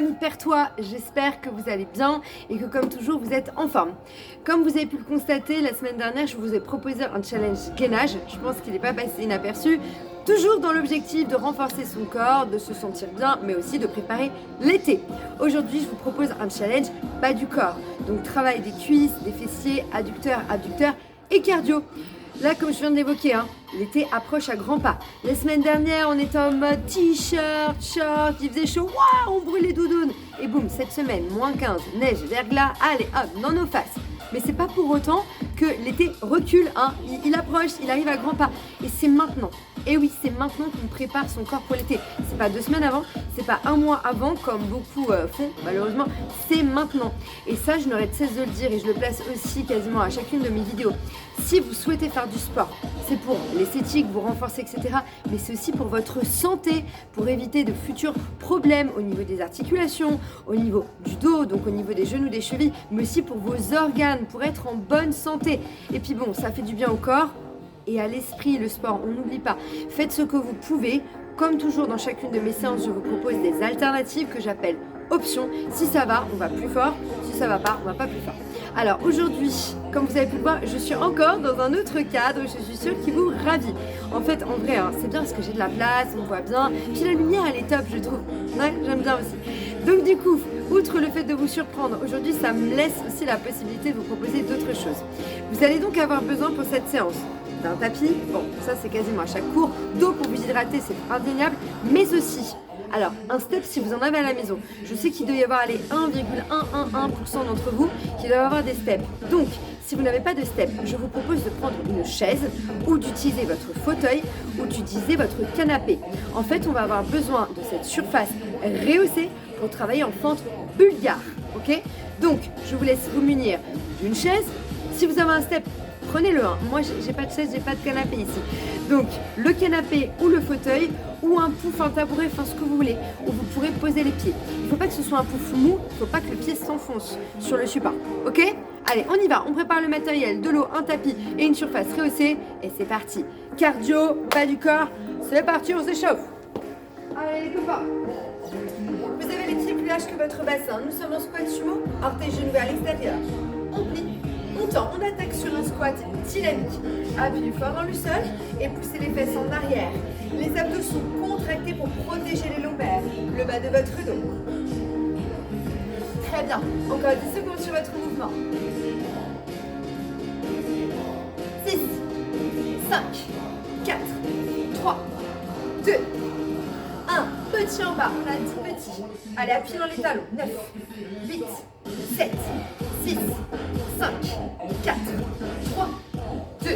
amis pertois, j'espère que vous allez bien et que comme toujours vous êtes en forme. Comme vous avez pu le constater, la semaine dernière je vous ai proposé un challenge gainage, je pense qu'il n'est pas passé inaperçu, toujours dans l'objectif de renforcer son corps, de se sentir bien, mais aussi de préparer l'été. Aujourd'hui je vous propose un challenge bas du corps, donc travail des cuisses, des fessiers, adducteurs, abducteurs et cardio. Là, comme je viens de l'évoquer, l'été approche à grands pas. La semaine dernière, on était en mode t-shirt, short, il faisait chaud, waouh, on brûle les doudounes. Et boum, cette semaine, moins 15, neige, verglas, allez hop, dans nos faces. Mais c'est pas pour autant que l'été recule, il approche, il arrive à grands pas. Et c'est maintenant. Et oui, c'est maintenant qu'on prépare son corps pour l'été. C'est pas 2 semaines avant, c'est pas 1 mois avant, comme beaucoup font, malheureusement. C'est maintenant. Et ça, je n'aurais de cesse de le dire et je le place aussi quasiment à chacune de mes vidéos. Si vous souhaitez faire du sport, c'est pour l'esthétique, vous renforcer, etc. Mais c'est aussi pour votre santé, pour éviter de futurs problèmes au niveau des articulations, au niveau du dos, donc au niveau des genoux, des chevilles, mais aussi pour vos organes, pour être en bonne santé. Et puis bon, ça fait du bien au corps et à l'esprit, le sport, on n'oublie pas. Faites ce que vous pouvez. Comme toujours dans chacune de mes séances, je vous propose des alternatives que j'appelle options. Si ça va, on va plus fort. Si ça va pas, on va pas plus fort. Alors aujourd'hui, comme vous avez pu le voir, je suis encore dans un autre cadre, je suis sûre qu'il vous ravit. En fait, en vrai, c'est bien parce que j'ai de la place, on voit bien. Puis la lumière, elle est top, je trouve. Ouais, j'aime bien aussi. Donc du coup, outre le fait de vous surprendre, aujourd'hui, ça me laisse aussi la possibilité de vous proposer d'autres choses. Vous allez donc avoir besoin pour cette séance d'un tapis, bon, ça c'est quasiment à chaque cours, d'eau pour vous hydrater, c'est indéniable, mais aussi, alors, un step si vous en avez à la maison. Je sais qu'il doit y avoir les 1,111% d'entre vous qui doivent avoir des steps. Donc, si vous n'avez pas de step, je vous propose de prendre une chaise ou d'utiliser votre fauteuil ou d'utiliser votre canapé. En fait, on va avoir besoin de cette surface rehaussée pour travailler en fente bulgare, ok? Donc, je vous laisse vous munir d'une chaise. Si vous avez un step, prenez-le. Moi, j'ai pas de chaise, j'ai pas de canapé ici. Donc, le canapé ou le fauteuil, ou un pouf, un tabouret, enfin ce que vous voulez, où vous pourrez poser les pieds. Il ne faut pas que ce soit un pouf mou, il ne faut pas que le pied s'enfonce sur le support. Ok? Allez, on y va. On prépare le matériel, de l'eau, un tapis et une surface rehaussée. Et c'est parti. Cardio, bas du corps. C'est parti, on s'échauffe. Allez, les copains. Vous avez les pieds plus larges que votre bassin. Nous sommes en squat sumo. Orteils genoux vers l'extérieur. On plie. On tend, on attaque sur un squat dynamique. Appuyez fort dans le sol et poussez les fesses en arrière. Les abdos sont contractés pour protéger les lombaires, le bas de votre dos. Très bien. Encore 10 secondes sur votre mouvement. 6, 5, 4, 3, 2, 1. Petit en bas, on a 10 petits. Allez, appuyez dans les talons. 9, 8, 7, 6, 5, 4, 3, 2,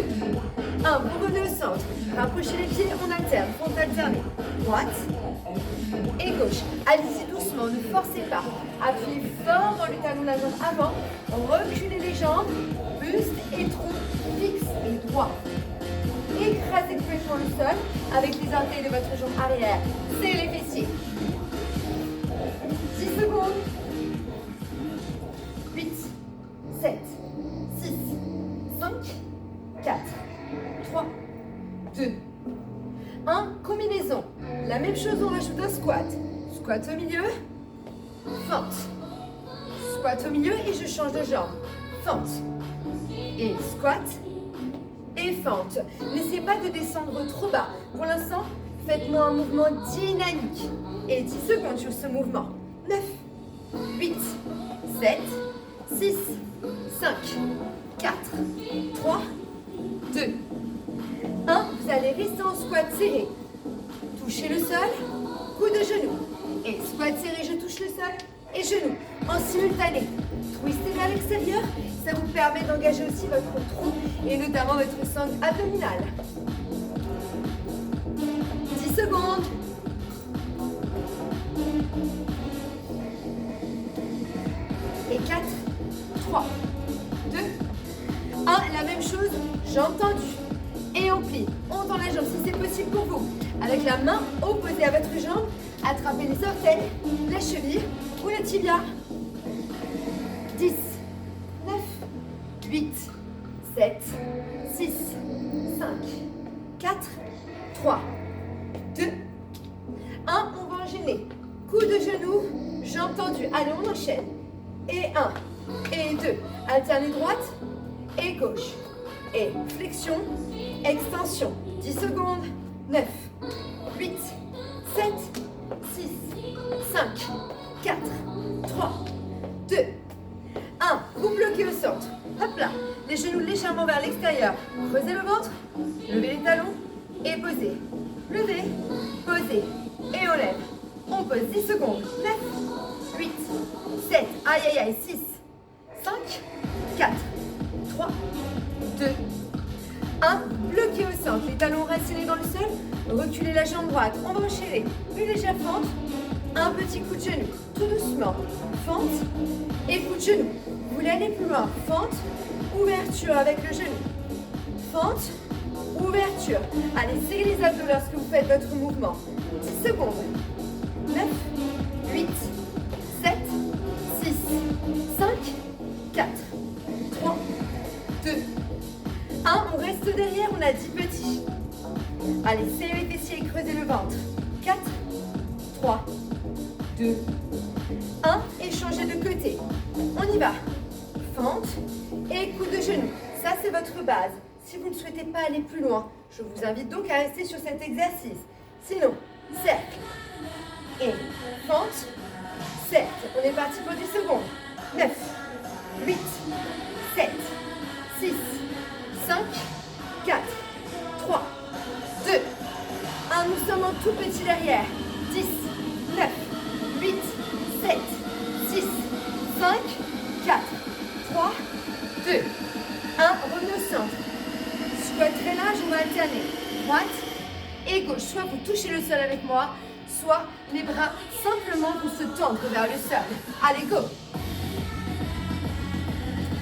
1. Vous revenez au centre. Rapprochez les pieds, on alterne. Fronte alternée. Droite et gauche. Allez-y doucement, ne forcez pas. Appuyez fort dans le talon de la jambe avant. Reculez les jambes. Buste et tronc fixe et droit. Écrasez complètement le sol avec les orteils de votre jambe arrière. C'est les fessiers. 10 secondes. 8, 7, 6, 5, 4, 3, 2, 1. Combinaison. La même chose, on rajoute un squat. Squat au milieu. Fente. Squat au milieu et je change de jambe. Fente. Et squat. Et fente. N'essayez pas de descendre trop bas. Pour l'instant, faites-moi un mouvement dynamique. Et 10 secondes sur ce mouvement. 9, 8, 7, 6, 5, 4, 3, 2, 1. Vous allez rester en squat serré. Touchez le sol, coude de genou. Et squat serré, je touche le sol et genou. En simultané. Twistez vers l'extérieur. Ça vous permet d'engager aussi votre tronc et notamment votre sangle abdominale. 10 secondes. Et 4, 3, 2, 1. La même chose, jambes tendues. Et on plie. On tend la jambe si c'est possible pour vous. Avec la main opposée à votre jambe, attrapez les orteils, la cheville ou le tibia. 10, 9, 8, 7, 6, 5, 4, 3, 2, 1. On va enchaîner. Coude de genou, vous? J'ai entendu. Allez, on enchaîne. Et 1, et 2. Alternez droite et gauche. Et flexion, extension. 10 secondes. 9, 8, 7, 6, 5, 4, 3, 2, 1. Vous bloquez au centre. Hop là. Les genoux légèrement vers l'extérieur. Creusez le ventre. Levez les talons. Et posez. Levez. Posez. Et on lève. On pose 10 secondes. 9, 8, 7. Aïe, aïe, aïe. 6, 5, 4, 3, 2, 1. Bloquez au centre. Les talons racinés dans le sol. Reculez la jambe droite. On va enchaîner. Une légère fente. Un petit coup de genou. Tout doucement. Fente. Et coup de genou. Vous voulez aller plus loin. Fente. Ouverture avec le genou. Fente. Ouverture. Allez, serrez les abdos lorsque vous faites votre mouvement. 10 secondes. 9, 8, 7, 6, 5, 4, 3, 2, 1. On reste derrière, on a 10 petits. Allez, serrez les fessiers et creusez le ventre. 4, 3, 2, 1. Et changez de côté. On y va. Fente et coup de genou. Ça, c'est votre base. Si vous ne souhaitez pas aller plus loin, je vous invite donc à rester sur cet exercice. Sinon, cercle et fente, cercle. On est parti pour 10 secondes. 9, 8, 7, 6, 5, 4, 3, 2, 1. Nous sommes en tout petit derrière. 10, 9, 8, 7, 6, 5, 4, 3, 2, 1. Revenez au centre. Squat très large, on va alterner. Droite et gauche. Soit vous touchez le sol avec moi, soit les bras simplement vous se tendent vers le sol. Allez, go.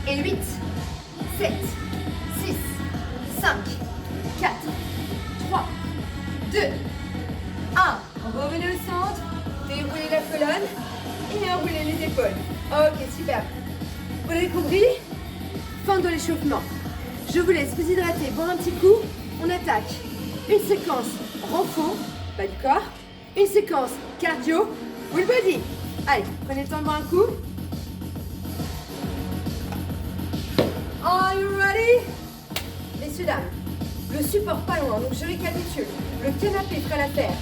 Et 8, 7, 6, 5, 4, 3, 2, 1. Revenez au centre. Déroulez la colonne et enroulez les épaules. Ok, super. Vous l'avez compris? Fin de l'échauffement. Je vous laisse vous hydrater, boire un petit coup. On attaque une séquence renfort, bas du corps. Une séquence cardio, full body. Allez, prenez le temps de boire un coup. Are you ready? Messieurs, dames, le support pas loin, donc je récapitule. Le canapé fera l'affaire.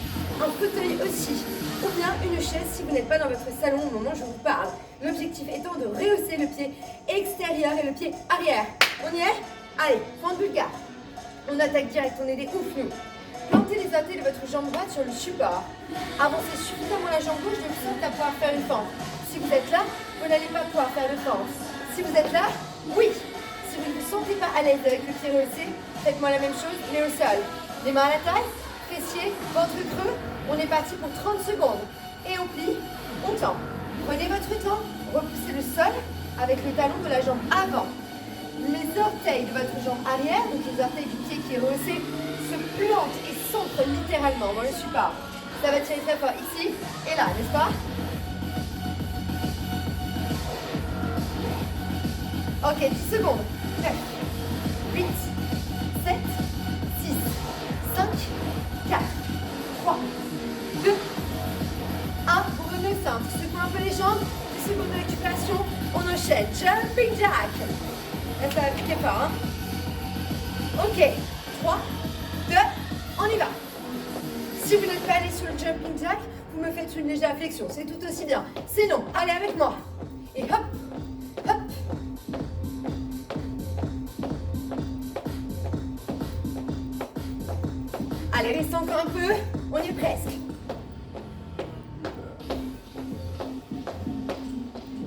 Un fauteuil aussi. Ou bien une chaise si vous n'êtes pas dans votre salon au moment où je vous parle. L'objectif étant de rehausser le pied extérieur et le pied arrière. On y est? Allez, fente bulgare. On attaque direct, on est des ouf nous. Plantez les orteils de votre jambe droite sur le support. Avancez suffisamment la jambe gauche de sorte à pouvoir faire une fente. Si vous êtes là, vous n'allez pas pouvoir faire de fente. Si vous êtes là, oui. Si vous ne vous sentez pas à l'aise avec le pied rehaussé, faites-moi la même chose, mais au sol. Les mains à la taille, fessiers, ventre creux. On est parti pour 30 secondes. Et on plie, on tend. Prenez votre temps, repoussez le sol avec le talon de la jambe avant. Les orteils de votre jambe arrière, donc les orteils du pied qui est rehaussé, se plantent et s'ancrent littéralement dans le support. Ça va tirer très fort ici et là, n'est-ce pas? Ok, 10 secondes. 9, 8, 7, 6, 5, 4, 3, 2, 1. Vous revenez au centre. Secouez un peu les jambes. 10 secondes de récupération. On enchaîne. Jumping jack. Là, ça va piquer fort. Hein? Ok. 3, 2, on y va. Si vous n'êtes pas allé sur le jumping jack, vous me faites une légère flexion. C'est tout aussi bien. Sinon, allez avec moi. Et hop, hop. Allez, restez encore un peu. On y est presque.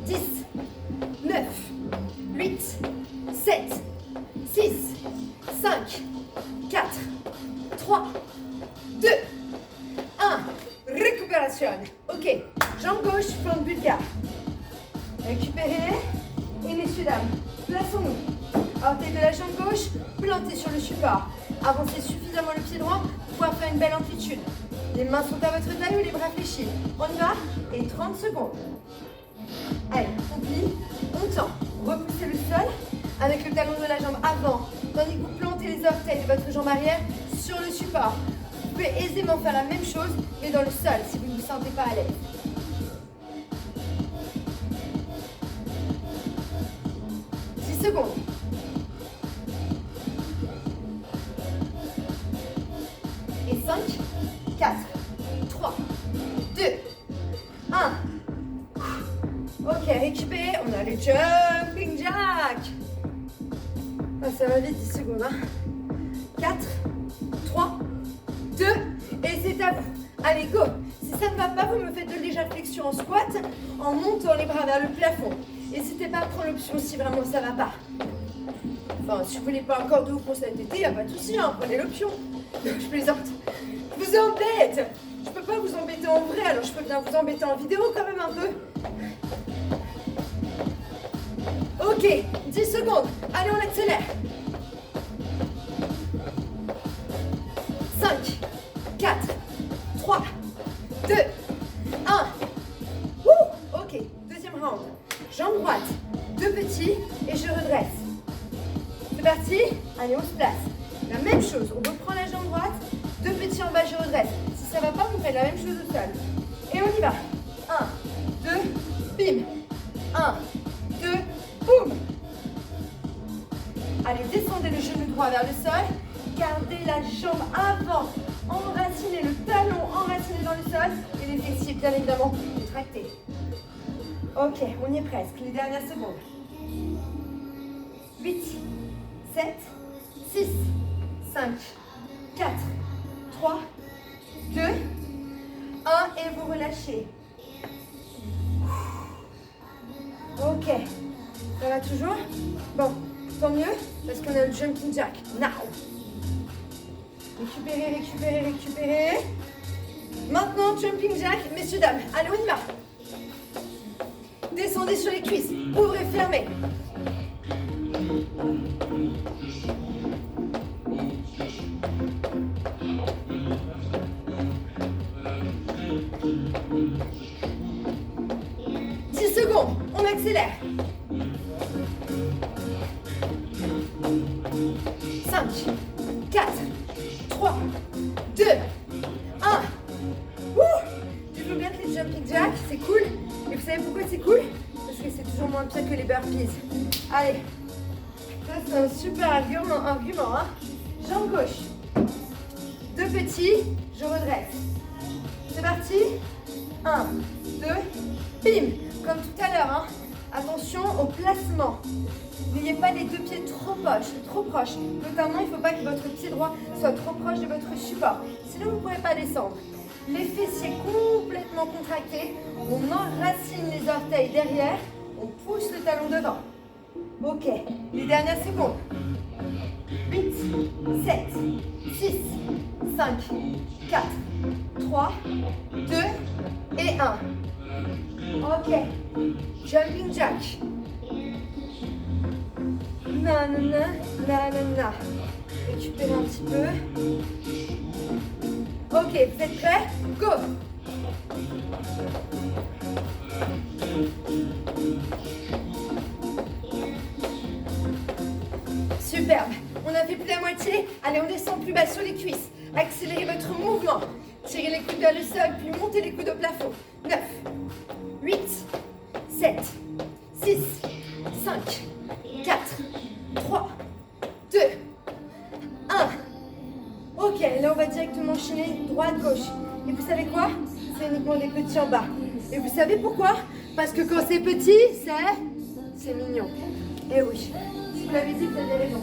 10, 9, 8, 7, 6, 5, 4, 3, 2, 1. Récupération. Ok. Jambe gauche, flanc bulgare. Récupérez. Et messieurs, dames, plaçons-nous. Orteil de la jambe gauche, plantez sur le support. Avancez suffisamment le pied droit pour pouvoir faire une belle amplitude. Les mains sont à votre taille ou les bras fléchis. On y va. Et 30 secondes. Allez, on plie, on tend. Repoussez le sol avec le talon de la jambe avant, tandis que vous plantez les orteils de votre jambe arrière sur le support. Vous pouvez aisément faire la même chose, mais dans le sol, si vous ne vous sentez pas à l'aise. secondes. Et 5, 4, 3, 2, 1. Ok, récupérez. On a le jumping jack. Ah, ça va vite, 10 secondes. 4, 3, 2, et c'est à vous. Allez, go. Si ça ne va pas, vous me faites de légères flexions en squat en montant les bras vers le plafond. N'hésitez pas à prendre l'option si vraiment ça ne va pas. Enfin, si vous voulez pas encore de haut pour cet été, il n'y a pas de souci, prenez l'option. Je plaisante. Je vous embête. Je peux pas vous embêter en vrai, alors je peux bien vous embêter en vidéo quand même un peu. Ok, 10 secondes. Allez, on accélère. 5, 4, 3, 2, 1. Ok, deuxième round. Jambe droite, 2 petits et je redresse. C'est parti. Allez, on se place. La même chose, on reprend la jambe droite, 2 petits en bas, je redresse. Si ça va pas, vous faites la même chose au sol. Et on y va. 1, 2, bim. 1, 2, boum. Allez, descendez le genou droit vers le sol. Gardez la jambe avant. Enracinez le talon, enraciné dans le sol. Et les fessiers, bien évidemment, contractés. Ok, on y est presque. Les dernières secondes. 8, 7, 6, 5, 4, 3, 2, 1. Et vous relâchez. Ok. Ça va toujours? Bon, tant mieux, parce qu'on a le jumping jack. Now. Récupérez, récupérez, récupérez. Maintenant, jumping jack, messieurs, dames. Allez, on y va. Descendez sur les cuisses. Ouvrez, fermez. On accélère. 5, 4, 3, 2, 1. Tu veux bien que les jumping jacks, c'est cool. Et vous savez pourquoi c'est cool? Parce que c'est toujours moins pire que les burpees. Allez, ça c'est un super argument. Jambe gauche. 2 petits, je redresse. C'est parti. 1, 2, bim. Comme tout à l'heure, attention au placement. N'ayez pas les 2 pieds trop proches. Notamment, il ne faut pas que votre pied droit soit trop proche de votre support. Sinon, vous ne pourrez pas descendre. Les fessiers complètement contractés. On enracine les orteils derrière. On pousse le talon devant. Ok, les dernières secondes. 8, 7, 6, 5, 4, 3, 2 et 1. Ok, jumping jack. Nanana, nanana. Récupérez un petit peu. Ok, vous êtes prêts? Go! Superbe. On a fait plus la moitié. Allez, on descend plus bas sur les cuisses. Accélérez votre mouvement. Tirez les coudes vers le sol, puis montez les coudes au plafond. 9, 8, 7, 6, 5, 4, 3, 2, 1. Ok, là on va directement enchaîner droite-gauche. Et vous savez quoi? C'est uniquement des petits en bas. Et vous savez pourquoi? Parce que quand c'est petit, c'est mignon. Et oui, si vous l'avez dit, vous avez raison.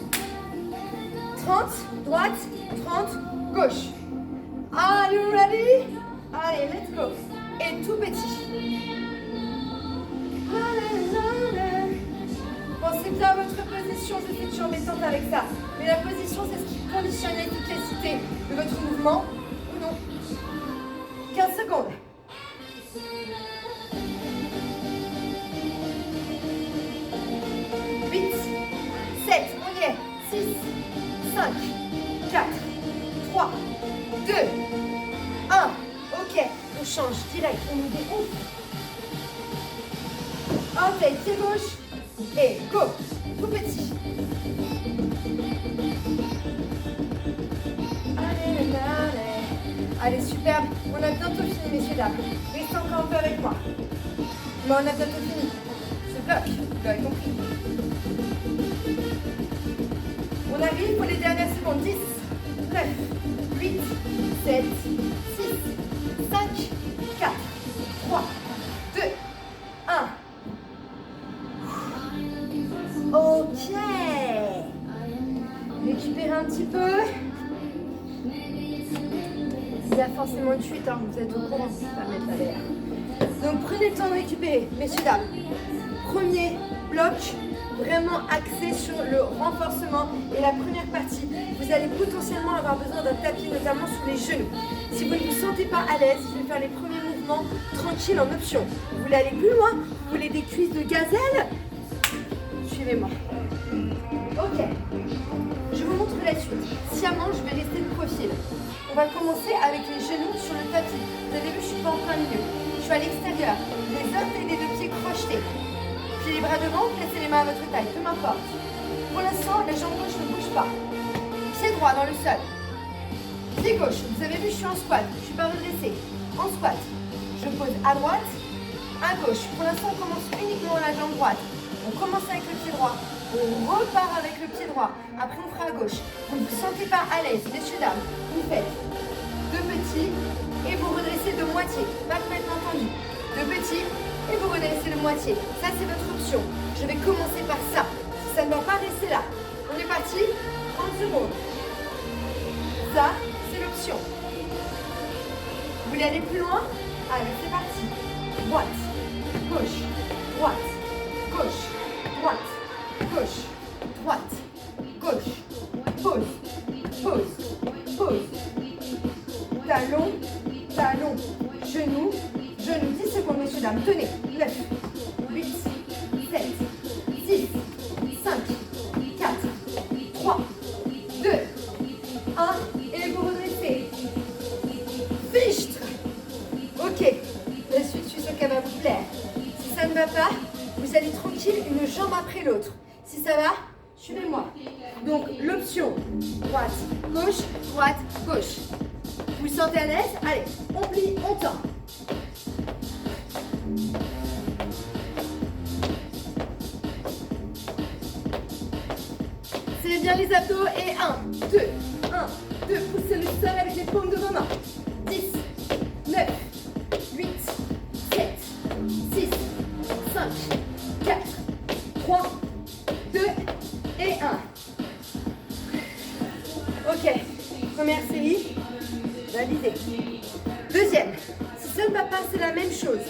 30, droite, 30, gauche. Are you ready? Allez, let's go. Et tout petit. Pensez bien à votre position, je sais que je suis embêtante avec ça. Mais la position, c'est ce qui conditionne l'efficacité de votre mouvement ou non. 15 secondes. 8, 7, on y est. 6, 5, 4, 3, 2, 1. Ok, on change direct, on nous déroule. Ok, pied gauche. Et go, tout petit. Allez, superbe. On a bientôt fini, messieurs, dames. Restez encore un peu avec moi. Mais on a bientôt fini. Ce bloc, vous l'avez compris. On arrive pour les dernières secondes. 10, 9, 8, 7, 6, 5, 4, 3, 2, 1. Ok. Récupérez un petit peu. Il y a forcément une fuite, hein. Vous êtes au courant, je vais pas mettre à l'air. Donc prenez le temps de récupérer, messieurs, dames. Premier bloc, vraiment axé sur le renforcement. Et la première partie, vous allez potentiellement avoir besoin d'un tapis, notamment sous les genoux. Si vous ne vous sentez pas à l'aise, je vais faire les premiers mouvements tranquilles en option. Vous voulez aller plus loin? Vous voulez des cuisses de gazelle? Suivez-moi. Ok. Je vous montre la suite. Sciemment, je vais rester de profil. On va commencer avec les genoux sur le tapis. Vous avez vu, je ne suis pas en plein milieu. Je suis à l'extérieur. Les orteils des deux pieds crochetés. Puis les bras devant, placez les mains à votre taille, peu m'importe. Pour l'instant, la jambe gauche ne bouge pas. Pied droit dans le sol. Pied gauche, vous avez vu, je suis en squat. Je ne suis pas redressée. En squat. Je pose à droite, à gauche. Pour l'instant, on commence uniquement la jambe droite. On commence avec le pied droit. On repart avec le pied droit. Après, on fera à gauche. Vous ne vous sentez pas à l'aise, messieurs, dames. Vous faites deux petits et vous redressez de moitié. Pas complètement tendu. Deux petits et vous redressez de moitié. Ça, c'est votre option. Je vais commencer par ça. Si ça ne va pas rester là. On est parti. 30 secondes. Ça, c'est l'option. Vous voulez aller plus loin? Allez, c'est parti. Droite, gauche, droite, gauche, droite, gauche, droite, gauche, pause, pause, pause. Talon, talon, genou, genou. 10 secondes, messieurs, dames. Tenez. 9, 8, 7, 6, 5, 4, 3, 2, 1. Et vous redressez. Fichtre. Ok. La suite, je suis sûre qu'elle va vous plaire. Si ça ne va pas, vous allez tranquille, une jambe après l'autre. Si ça va, suivez-moi. Donc, l'option droite, gauche, droite, gauche. Vous vous sentez à l'aise? Allez, on plie, on tend. Serrez bien les abdos et 1, 2, 1, 2. Poussez le sol avec les paumes de vos mains. 10, 9, 8, 7, 6, 5, 4, 3, 2 et 1. Ok, première série, validée. Deuxième, si ça ne va pas, c'est la même chose.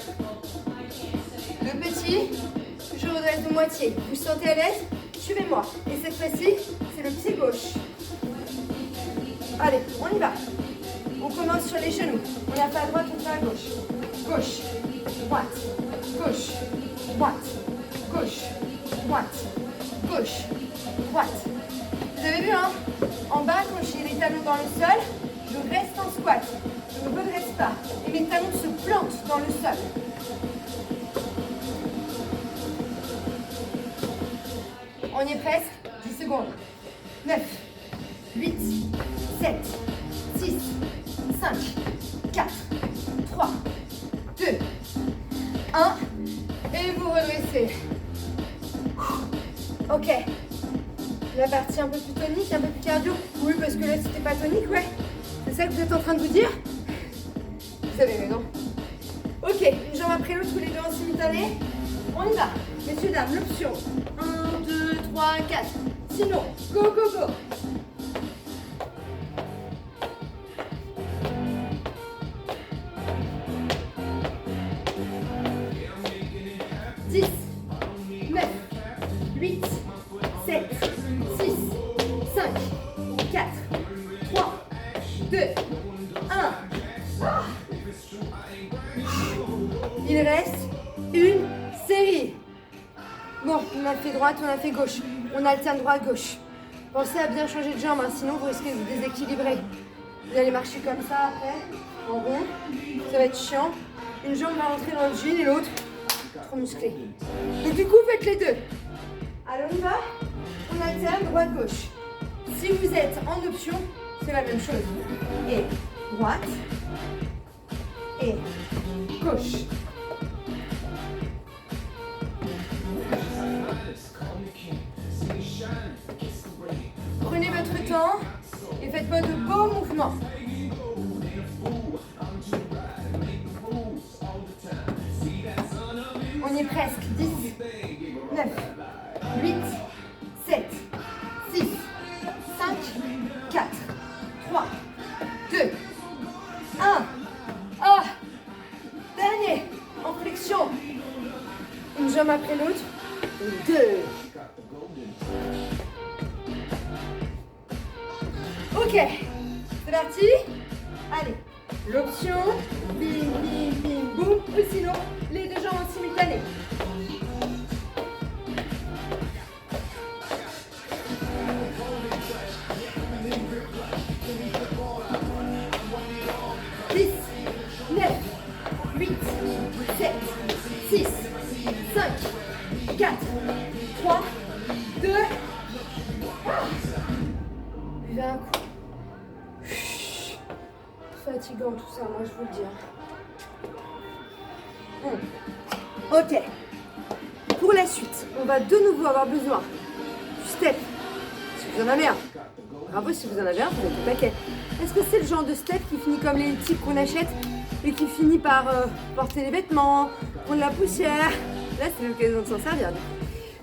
Deux petits, je redresse de moitié. Vous vous sentez à l'aise? Suivez-moi. Et cette fois-ci, c'est le pied gauche. Allez, on y va. On commence sur les genoux. On n'a pas à droite, on fait à gauche. Gauche, droite, gauche, droite, gauche, droite, gauche, droite. Vous avez vu, hein? En bas, quand j'ai les talons dans le sol, je reste en squat. Je ne redresse pas. Et mes talons se plantent dans le sol. On y est presque. 10 secondes. 9, 8, 7, 6, 5, 4, 3, 2, 1. Et vous redressez. Ok. La partie un peu plus tonique, un peu plus cardio. Oui, parce que là, c'était pas tonique, ouais. C'est ça que vous êtes en train de vous dire? Vous avez raison. Ok, une jambe après l'autre, tous les deux en simultané. On y va. Messieurs, dames, l'option. 1, 2, 3, 4. Sinon, go, go, go. Il reste une série. Bon, on a fait droite, on a fait gauche. On alterne droite-gauche. Pensez à bien changer de jambe, hein, sinon vous risquez de vous déséquilibrer. Vous allez marcher comme ça après, en rond. Ça va être chiant. Une jambe va rentrer dans le jean et l'autre trop musclée. Donc du coup, faites les deux. Allez, on y va. On alterne droite-gauche. Si vous êtes en option, c'est la même chose. Et droite. Et gauche. doucement. On y est presque. 10, 9, 8, 7, 6, 5, 4, 3, 2, 1. Ah, dernier. En flexion. Une jambe après l'autre. 2. Ok. C'est parti. Allez. L'option. Bim, bim, bim, boum. Ou sinon, les deux jambes en simultané. Fatigant tout ça, moi je vous le dis. Ok. Pour la suite, on va de nouveau avoir besoin du step. Si vous en avez un. Bravo, si vous en avez un, vous êtes au paquet. Est-ce que c'est le genre de step qui finit comme les types qu'on achète et qui finit par porter les vêtements, prendre la poussière? Là, c'est l'occasion de s'en servir.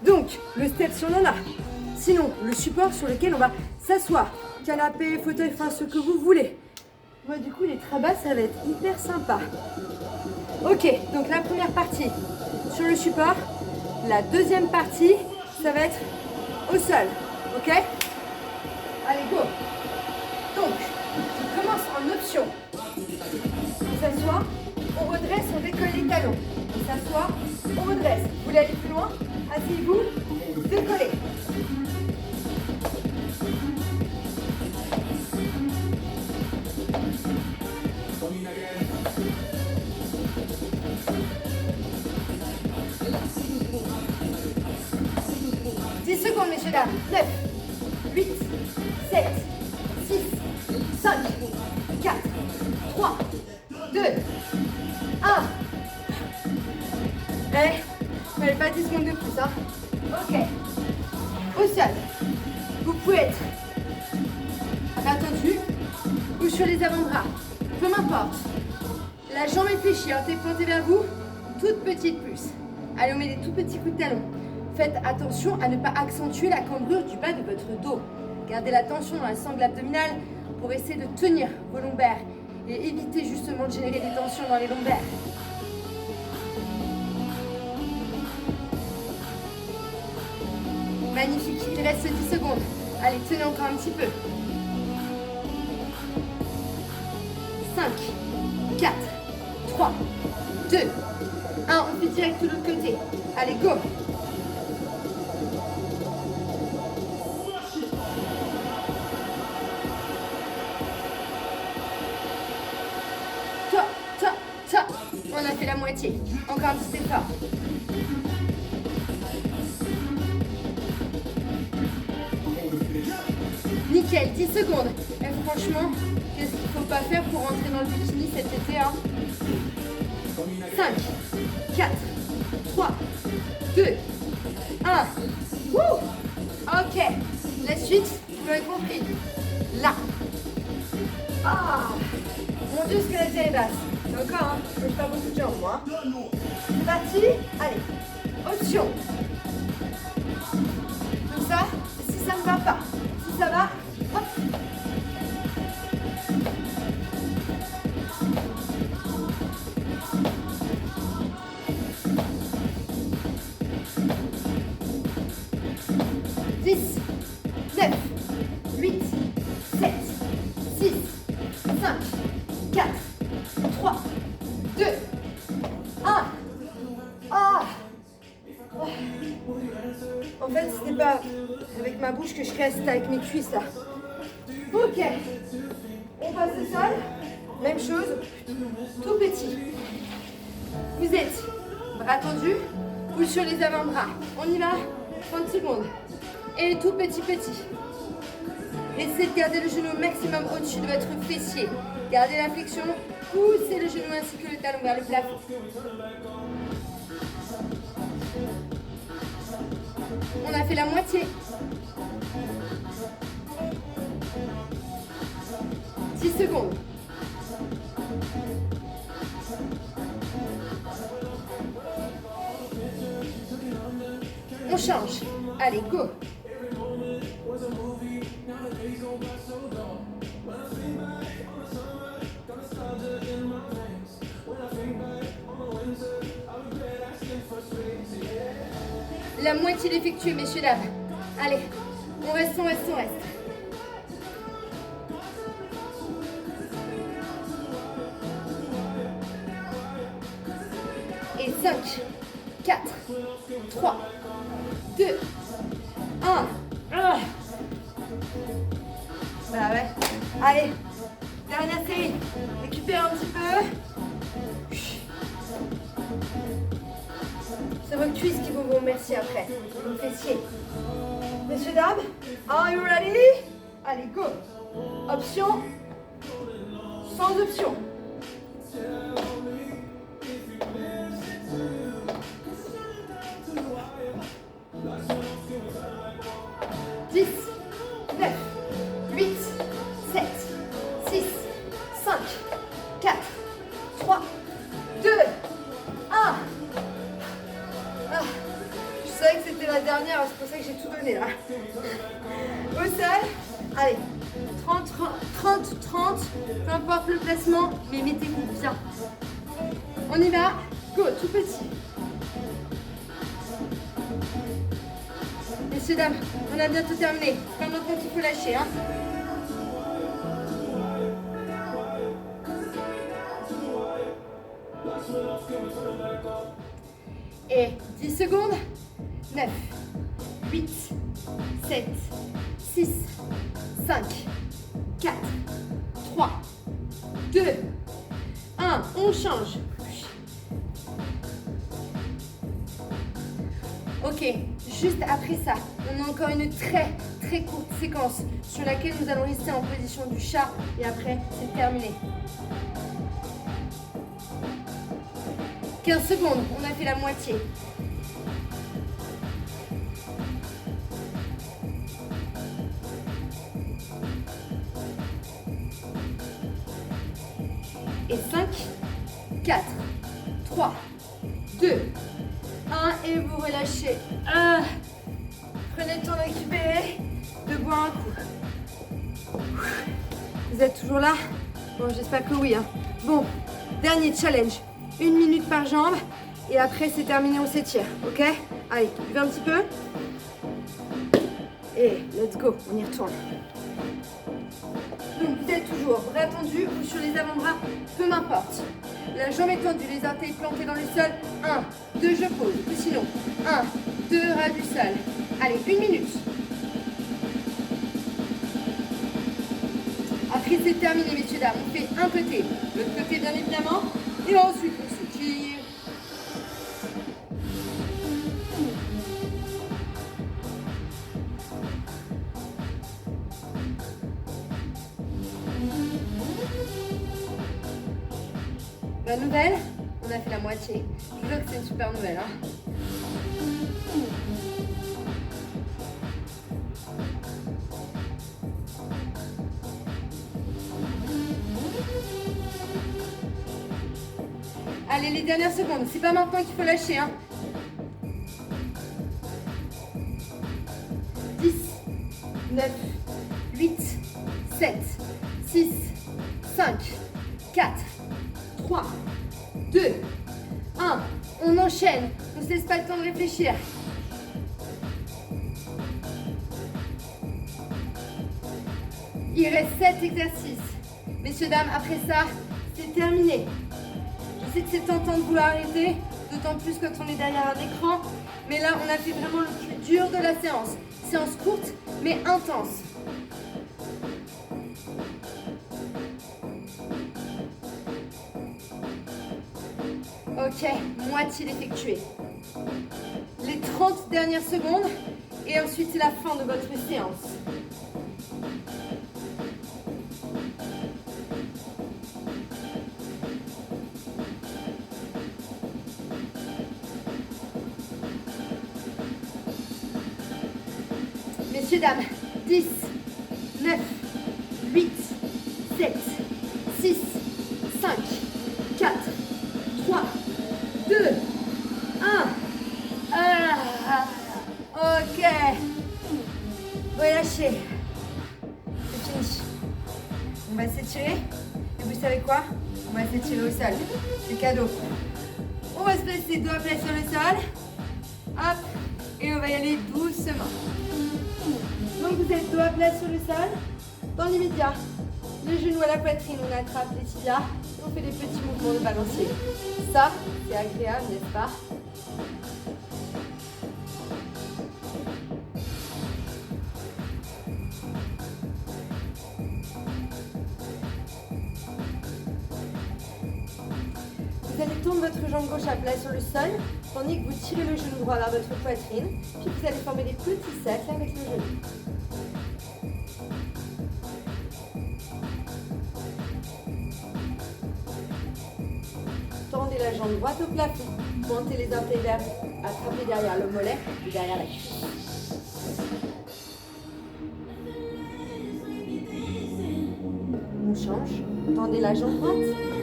Donc, le step si on en a. Sinon, le support sur lequel on va s'asseoir. Canapé, fauteuil, enfin ce que vous voulez. Moi, du coup, les trabas, ça va être hyper sympa. Ok, donc la première partie sur le support. La deuxième partie, ça va être au sol. Ok? Allez, go! Donc, je commence en option. On s'assoit, on redresse, on décolle les talons. On s'assoit, on redresse. Vous voulez aller plus loin? Asseyez-vous, décollez. Secondes, messieurs, dames. 9, 8, 7, 6, 5, 4, 3, 2, 1. Fallait pas 10 secondes de plus, hein. Ok. Au sol. Vous pouvez être attendu ou sur les avant-bras. Peu m'importe. La jambe est fléchie, hein, t'es pointée vers vous. Toute petite plus. Allez, on met des tout petits coups de talon. Faites attention à ne pas accentuer la cambrure du bas de votre dos. Gardez la tension dans la sangle abdominale pour essayer de tenir vos lombaires et éviter justement de générer des tensions dans les lombaires. Magnifique, il reste 10 secondes. Allez, tenez encore un petit peu. 5, 4, 3, 2, 1. On fait direct de l'autre côté. Allez, go! On a fait la moitié. Encore un petit effort. Nickel, 10 secondes. Et franchement, qu'est-ce qu'il ne faut pas faire pour rentrer dans le bikini cet été, hein? 5, 4, 3, 2, 1. Wouh! Ok. La suite, vous l'avez compris. Là. Ah! Mon Dieu, ce que la tête est basse. Encore, hein, je fais pas beaucoup de jambes, moi. C'est parti. Allez, option. Comme ça, si ça ne va pas, si ça va, hop. En fait, c'était pas avec ma bouche que je reste, c'était avec mes cuisses là. Ok. On passe au sol. Même chose. Tout petit. Vous êtes bras tendus ou sur les avant-bras. On y va. 30 secondes. Et tout petit. Essayez de garder le genou au maximum au-dessus de votre fessier. Gardez la flexion. Poussez le genou ainsi que le talon vers le plafond. On a fait la moitié. 10 secondes. On change. Allez, go. La moitié d'effectué, messieurs, dames. Allez, on reste. Et 5, 4, 3, 2, 1. Bah ouais. Allez, dernière série. Récupère un petit peu. C'est vos cuisses qui vont vous remercier après. Vos fessiers. Messieurs, dames, are you ready? Allez, go. Option. Sans option. 10, 9, 8, 7, 6, 5, 4, 3, 2, 1. Je savais que c'était la dernière, c'est pour ça que j'ai tout donné là. Au sol, allez, 30, 30, 30, peu importe le placement, mais mettez-vous bien. On y va, go, tout petit. Messieurs, dames, on a bientôt terminé. Pas maintenant qu'il faut lâcher, hein. Et 10 secondes. 9, 8, 7, 6, 5, 4, 3, 2, 1. On change. Ok, juste après ça, on a encore une très courte séquence sur laquelle nous allons rester en position du chat et après, c'est terminé. 15 secondes, on a fait la moitié. Et 5, 4, 3, 2, 1 et vous relâchez. Prenez le temps de récupérer, de boire un coup. Vous êtes toujours là? Bon, j'espère que oui. Hein. Bon, dernier challenge. 1 minute par jambe et après c'est terminé, on s'étire. Ok? Allez, buvez un petit peu. Et let's go, on y retourne. Donc vous êtes toujours bras tendus ou sur les avant-bras, peu m'importe. La jambe est tendue, les orteils plantés dans le sol. 1, 2, je pose. Ou sinon, 1, 2, ras du sol. Allez, 1 minute. Après c'est terminé, messieurs, dames. On fait un côté, l'autre côté bien évidemment. Et ensuite on s'étire. La nouvelle, on a fait la moitié. Je veux que c'est une super nouvelle. Hein. Allez, les dernières secondes. C'est pas maintenant qu'il faut lâcher. Hein. 10, 9, 8, 7, 6, 5, 4, 3, 2, 1. On enchaîne. On ne se laisse pas le temps de réfléchir. Il reste 7 exercices. Messieurs, dames, après ça, c'est terminé. Je sais que c'est tentant de vouloir arrêter, d'autant plus quand on est derrière un écran. Mais là, on a fait vraiment le plus dur de la séance. Séance courte, mais intense. Ok, moitié d'effectué. Les 30 dernières secondes et ensuite c'est la fin de votre séance. Messieurs, dames, 10, 9, 8, 7, Ok. Relâchez. C'est fini. On va s'étirer. Et vous savez quoi? On va s'étirer au sol. C'est cadeau. On va se placer dos à plat sur le sol. Hop. Et on va y aller doucement. Donc vous êtes dos à plat sur le sol. Dans l'immédiat, le genou à la poitrine, on attrape les tibias. Et on fait des petits mouvements de balancier. Ça, c'est agréable, n'est-ce pas? Vous allez tourner votre jambe gauche à plat sur le sol, tandis que vous tirez le genou droit vers votre poitrine, puis vous allez former des petits cercles avec le genou. Tendez la jambe droite au plafond, pointez les orteils, attrapez derrière le mollet et derrière la cuisse. On change, tendez la jambe droite,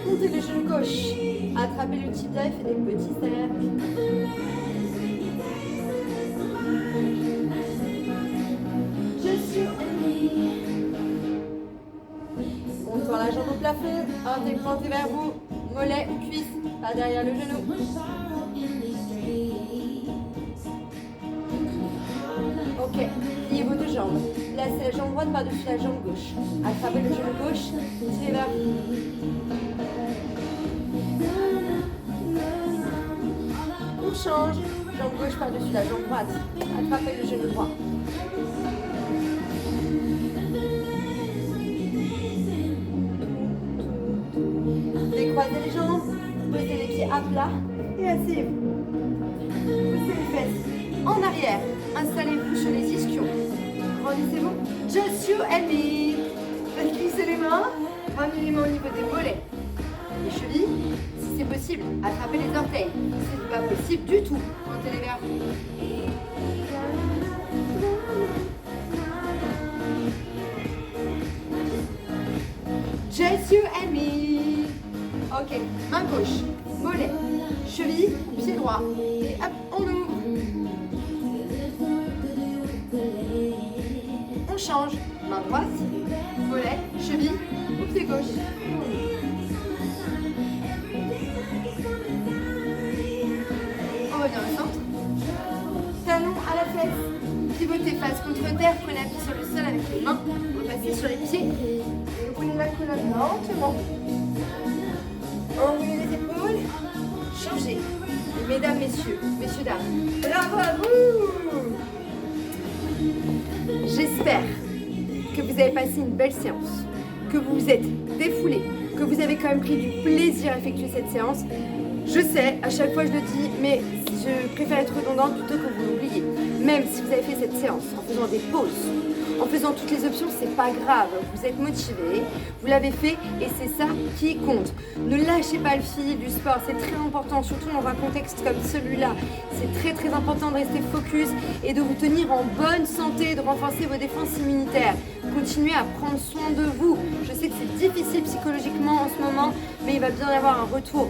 montez le genou gauche, attrapez le tibia et faites des petits cercles. Je suis on tend la jambe au plafond, orteil pointé vers vous, mollet ou cuisse, pas derrière le genou. Ok, pliez vos deux jambes. Placez la jambe droite par-dessus la jambe gauche. Attrapez le genou gauche, tirez vers vous. On change, jambe gauche par-dessus la jambe droite. Attrapez le genou droit. Décroisez les jambes, posez les pieds à plat et asseyez-vous. Poussez les fesses en arrière, installez-vous sur les ischions. Grandissez-vous, just you and me. Faites glisser les mains, ramenez les mains au niveau des mollets. Les chevilles, si c'est possible, attrapez les orteils. Si ce n'est pas possible du tout, montez-les vers vous. Just you and me. Ok, main gauche, mollet, cheville, pied droit. Et hop, on ouvre. On change. Main droite, mollet, cheville, ou pied gauche. On revient au centre. Talon à la fesse. Pivotez face contre terre. Prenez appui sur le sol avec les mains. On va passer sur les pieds. Et roulez la colonne lentement. Enroulez les épaules. Changez. Et mesdames, messieurs, dames, bravo à vous! J'espère que vous avez passé une belle séance, que vous vous êtes défoulé, que vous avez quand même pris du plaisir à effectuer cette séance. Je sais, à chaque fois je le dis, mais je préfère être redondante plutôt que vous l'oubliez. Même si vous avez fait cette séance en faisant des pauses, en faisant toutes les options, c'est pas grave. Vous êtes motivé, vous l'avez fait et c'est ça qui compte. Ne lâchez pas le fil du sport, c'est très important, surtout dans un contexte comme celui-là. C'est très important de rester focus et de vous tenir en bonne santé, de renforcer vos défenses immunitaires. Continuez à prendre soin de vous. Je sais que c'est difficile psychologiquement en ce moment, mais il va bien y avoir un retour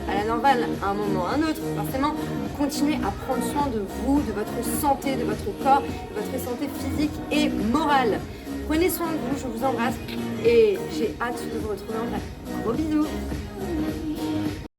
à la normale à un moment ou à un autre. Forcément, continuez à prendre soin de vous, de votre santé, de votre corps, de votre santé physique et morale. Prenez soin de vous, je vous embrasse et j'ai hâte de vous retrouver en vrai. Gros bisous.